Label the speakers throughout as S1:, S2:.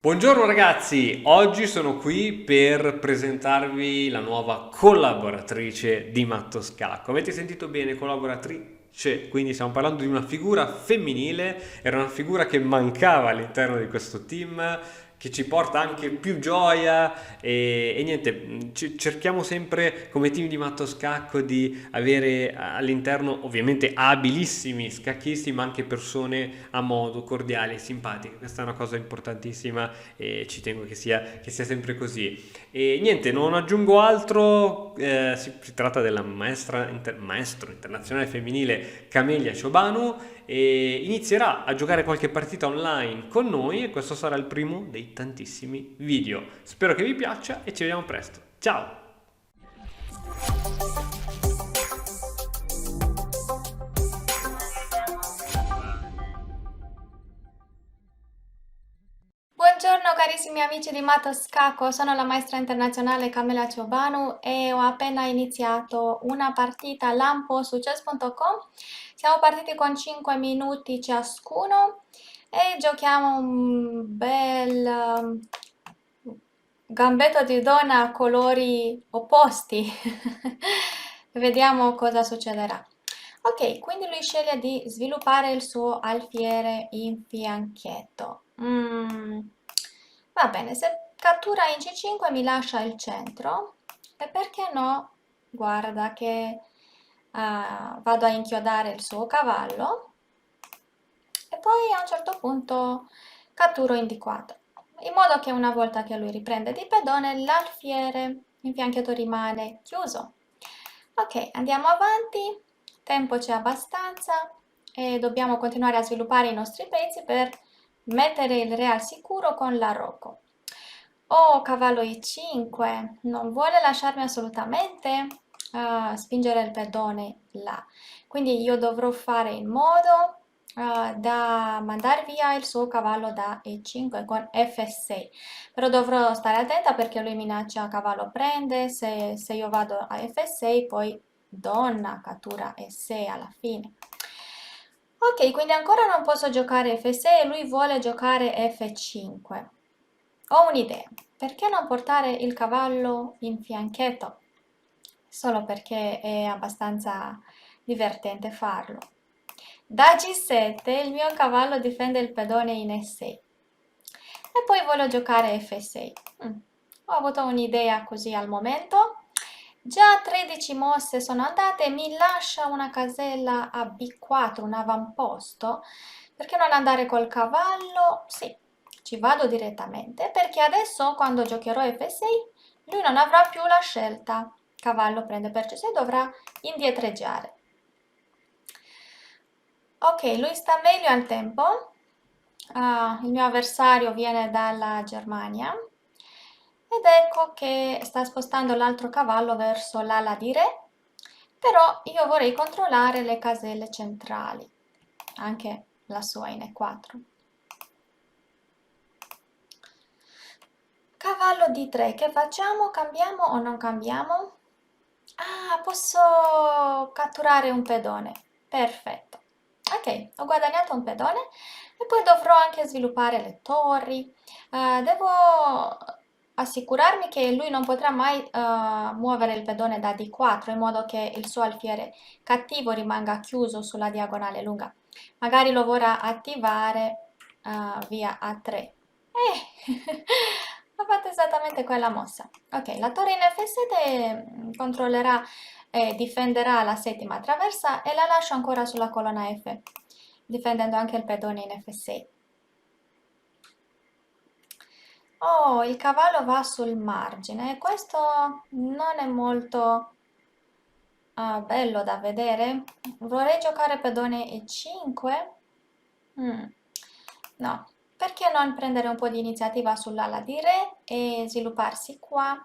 S1: Buongiorno ragazzi, oggi sono qui per presentarvi la nuova collaboratrice di Matto Scacco. Avete sentito bene, collaboratrice, quindi stiamo parlando di una figura femminile, era una figura che mancava all'interno di questo team, che ci porta anche più gioia e niente, cerchiamo sempre come team di Matto Scacco di avere all'interno ovviamente abilissimi scacchisti, ma anche persone a modo, cordiali e simpatiche. Questa è una cosa importantissima e ci tengo che sia sempre così. E niente, non aggiungo altro, si tratta della maestro internazionale femminile Camelia Ciobanu e inizierà a giocare qualche partita online con noi e questo sarà il primo dei tantissimi video. Spero che vi piaccia e ci vediamo presto. Ciao!
S2: Buongiorno carissimi amici di Mato Scacco, sono la maestra internazionale Camila Ciobanu e ho appena iniziato una partita lampo su chess.com. Siamo partiti con 5 minuti ciascuno e giochiamo un bel gambetto di donna a colori opposti. Vediamo cosa succederà. Ok, quindi lui sceglie di sviluppare il suo alfiere in fianchetto. Va bene, se cattura in C5 mi lascia il centro e perché no, guarda che vado a inchiodare il suo cavallo e poi a un certo punto catturo in D4, in modo che una volta che lui riprende di pedone l'alfiere in fianchetto rimane chiuso. Ok, andiamo avanti, tempo c'è abbastanza e dobbiamo continuare a sviluppare i nostri pezzi per mettere il re al sicuro con la rocco. Oh, cavallo I5, non vuole lasciarmi assolutamente spingere il pedone là. Quindi io dovrò fare in modo da mandare via il suo cavallo da E5 con F6. Però dovrò stare attenta perché lui minaccia cavallo prende, se io vado a F6 poi donna cattura E6 alla fine. Ok, quindi ancora non posso giocare F6 e lui vuole giocare F5. Ho un'idea, perché non portare il cavallo in fianchetto? Solo perché è abbastanza divertente farlo. Da G7 il mio cavallo difende il pedone in E6 e poi voglio giocare F6. Ho avuto un'idea così al momento. Già 13 mosse sono andate, mi lascia una casella a B4, un avamposto. Perché non andare col cavallo? Sì, ci vado direttamente, perché adesso quando giocherò F6 lui non avrà più la scelta. Cavallo prende per C6, dovrà indietreggiare. Ok, lui sta meglio al tempo. Il mio avversario viene dalla Germania ed ecco che sta spostando l'altro cavallo verso l'ala di re, però io vorrei controllare le caselle centrali, anche la sua in E4. Cavallo D3, che facciamo? Cambiamo o non cambiamo? Ah, posso catturare un pedone. Perfetto. Ok, ho guadagnato un pedone e poi dovrò anche sviluppare le torri. Devo assicurarmi che lui non potrà mai muovere il pedone da D4 in modo che il suo alfiere cattivo rimanga chiuso sulla diagonale lunga. Magari lo vorrà attivare via A3. Ho fatto esattamente quella mossa. Ok, la torre in F7 controllerà e difenderà la settima traversa e la lascio ancora sulla colonna F, difendendo anche il pedone in F6. Oh, il cavallo va sul margine. Questo non è molto bello da vedere. Vorrei giocare pedone E5. Mm, no, perché non prendere un po' di iniziativa sull'ala di re e svilupparsi qua,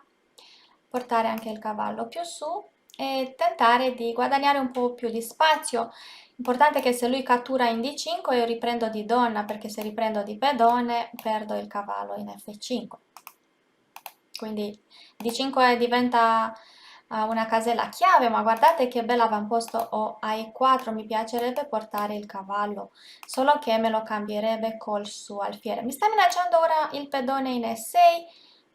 S2: portare anche il cavallo più su e tentare di guadagnare un po' più di spazio. Importante che se lui cattura in D5 io riprendo di donna, perché se riprendo di pedone perdo il cavallo in F5. Quindi D5 diventa una casella chiave, ma guardate che bella avamposto ho a E4, mi piacerebbe portare il cavallo, solo che me lo cambierebbe col suo alfiere. Mi sta minacciando ora il pedone in E6,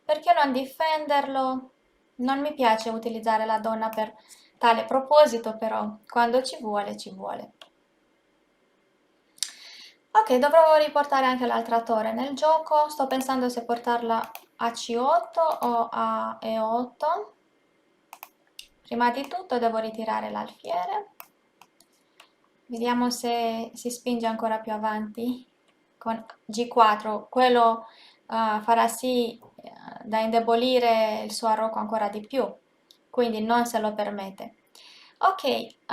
S2: perché non difenderlo? Non mi piace utilizzare la donna per tale proposito, però quando ci vuole, ci vuole. Ok, dovrò riportare anche l'altra torre nel gioco. Sto pensando se portarla a C8 o a E8. Prima di tutto devo ritirare l'alfiere. Vediamo se si spinge ancora più avanti con G4. Quello farà sì da indebolire il suo arroco ancora di più, quindi non se lo permette. Ok,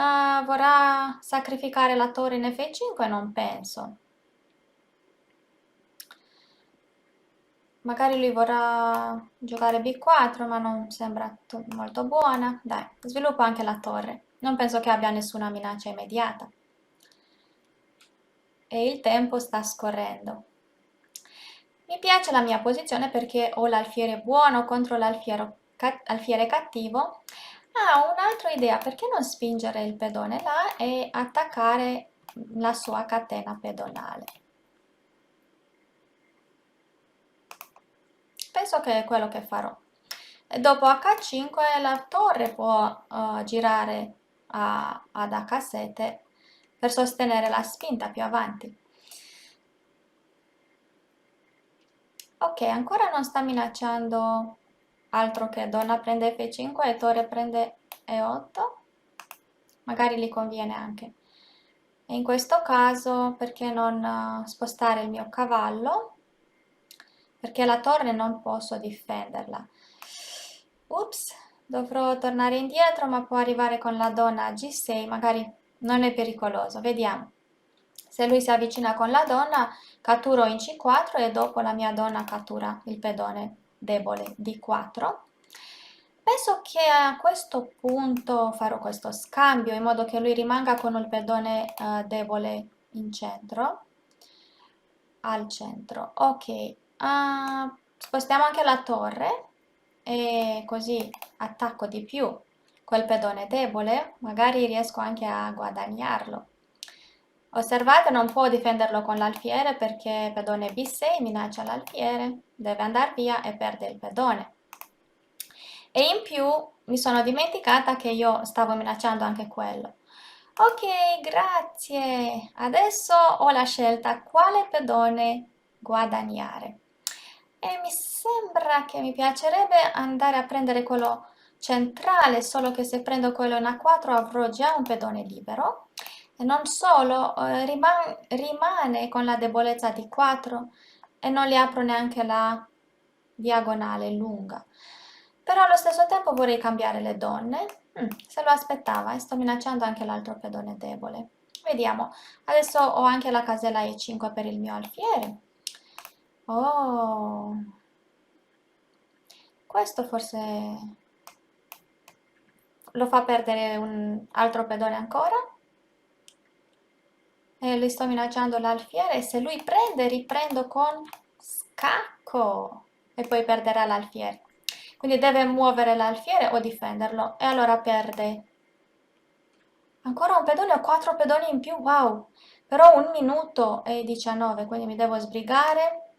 S2: vorrà sacrificare la torre in F5? Non penso. Magari lui vorrà giocare B4, ma non sembra molto buona. Dai, sviluppa anche la torre. Non penso che abbia nessuna minaccia immediata. E il tempo sta scorrendo. Mi piace la mia posizione perché ho l'alfiere buono contro l'alfiere cattivo. Ah, un'altra idea, perché non spingere il pedone là e attaccare la sua catena pedonale? Penso che è quello che farò. E dopo H5 la torre può girare ad H7 per sostenere la spinta più avanti. Ok, ancora non sta minacciando altro che donna prende F5 e torre prende E8. Magari gli conviene anche. E in questo caso perché non spostare il mio cavallo? Perché la torre non posso difenderla. Ups, dovrò tornare indietro, ma può arrivare con la donna a G6, magari non è pericoloso. Vediamo. Se lui si avvicina con la donna, catturo in C4 e dopo la mia donna cattura il pedone debole D4. Penso che a questo punto farò questo scambio in modo che lui rimanga con il pedone debole in centro, al centro. Ok, spostiamo anche la torre e così attacco di più quel pedone debole, magari riesco anche a guadagnarlo. Osservate, non può difenderlo con l'alfiere perché pedone B6 minaccia l'alfiere, deve andare via e perde il pedone. E in più mi sono dimenticata che io stavo minacciando anche quello. Ok, grazie. Adesso ho la scelta quale pedone guadagnare. E mi sembra che mi piacerebbe andare a prendere quello centrale, solo che se prendo quello in A4 avrò già un pedone libero. E non solo, rimane con la debolezza di 4 e non gli apro neanche la diagonale lunga. Però allo stesso tempo vorrei cambiare le donne. Se lo aspettava e sto minacciando anche l'altro pedone debole. Vediamo, adesso ho anche la casella E5 per il mio alfiere. Oh, questo forse lo fa perdere un altro pedone ancora. E gli sto minacciando l'alfiere e se lui prende riprendo con scacco e poi perderà l'alfiere. Quindi deve muovere l'alfiere o difenderlo e allora perde. Ancora un pedone o 4 pedoni in più, wow! Però 1 minuto e 19, quindi mi devo sbrigare.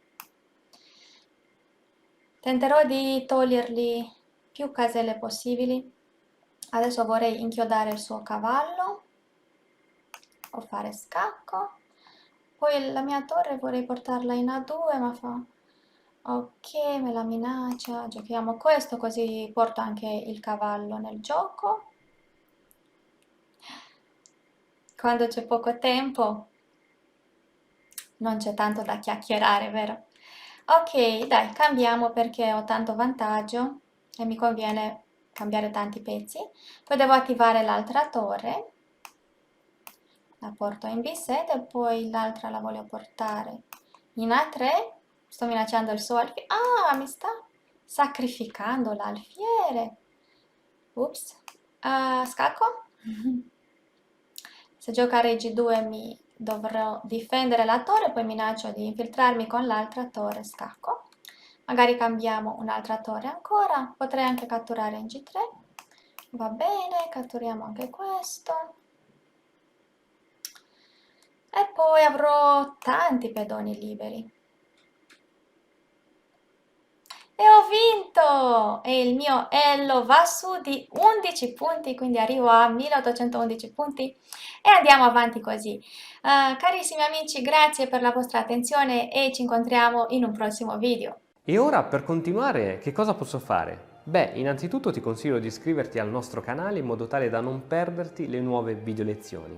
S2: Tenterò di togliergli più caselle possibili. Adesso vorrei inchiodare il suo cavallo o fare scacco. Poi la mia torre vorrei portarla in A2, ma fa... Ok, me la minaccia. Giochiamo questo, così porto anche il cavallo nel gioco. Quando c'è poco tempo non c'è tanto da chiacchierare, vero? Ok, dai, cambiamo perché ho tanto vantaggio e mi conviene cambiare tanti pezzi. Poi devo attivare l'altra torre. La porto in B7 e poi l'altra la voglio portare in A3. Sto minacciando il suo alfiere. Ah, mi sta sacrificando l'alfiere. Ups. Scacco? Se gioca a G2 mi dovrò difendere la torre, poi minaccio di infiltrarmi con l'altra torre, scacco. Magari cambiamo un'altra torre ancora, potrei anche catturare in G3. Va bene, catturiamo anche questo. E poi avrò tanti pedoni liberi. E ho vinto! E il mio Ello va su di 11 punti, quindi arrivo a 1811 punti e andiamo avanti così. Carissimi amici, grazie per la vostra attenzione e ci incontriamo in un prossimo video.
S1: E ora per continuare che cosa posso fare? Beh, innanzitutto ti consiglio di iscriverti al nostro canale in modo tale da non perderti le nuove video lezioni.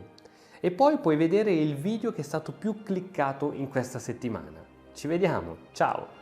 S1: E poi puoi vedere il video che è stato più cliccato in questa settimana. Ci vediamo, ciao!